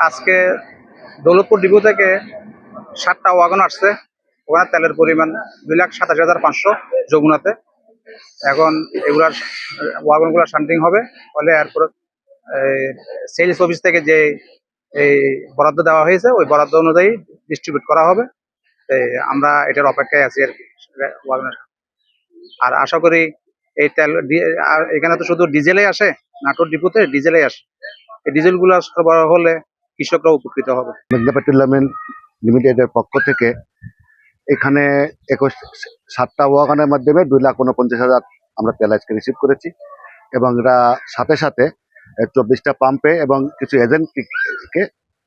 আজকে দৌলতপুর ডিপো থেকে 7টা ওয়াগন আসছে। ওখানে তেলের পরিমাণ 2,27,500 যমুনাতে। এখন এগুলার ওয়াগনগুলো শান্টিং হবে, ফলে এরপর সেলস অফিস থেকে যে এই বরাদ্দ দেওয়া হয়েছে ওই বরাদ্দ অনুযায়ী ডিস্ট্রিবিউট করা হবে। আমরা এটার অপেক্ষায় আছি আর কি ওয়াগনের। আর আশা করি এই তেল আর এখানে তো শুধু ডিজেলেই আসে, নাটোর ডিপোতে ডিজেলেই আসে। এই ডিজেলগুলো সরবরাহ হলে কৃষকরা উপকৃত হবে। মেঘনা পেট্রোলিয়াম লিমিটেডের পক্ষ থেকে এখানে 7টা ওয়াগনের মাধ্যমে 2,49,000 আমরা তেল আজকে রিসিভ করেছি, এবং এরা সাথে সাথে 24টা পাম্পে এবং কিছু এজেন্টকে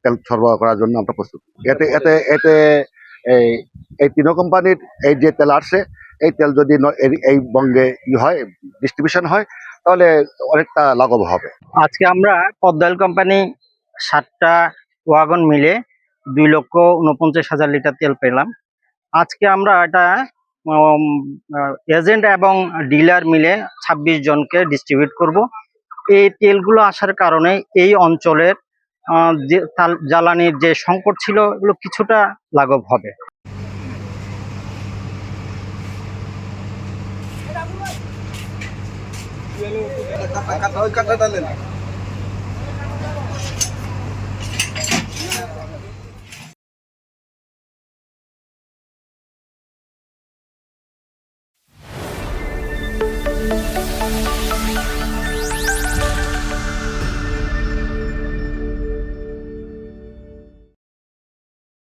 তেল সরবরাহ করার জন্য আমরা প্রস্তুত। এতে এতে এতে এই তিনো কোম্পানির এই যে তেল আসছে, এই তেল যদি এই বঙ্গে হয়, ডিস্ট্রিবিউশন হয়, তাহলে অনেকটা লাঘব হবে। আজকে আমরা পদ্মাইল কোম্পানি 7টা ওয়াগন মিলে 2,49,000 লিটার তেল পেলাম। আজকে আমরা এটা এজেন্ট এবং ডিলার মিলে 26 জনকে ডিস্ট্রিবিউট করব। এই তেলগুলো আসার কারণে এই অঞ্চলের যে জ্বালানির যে সংকট ছিল এগুলো কিছুটা লাঘব হবে।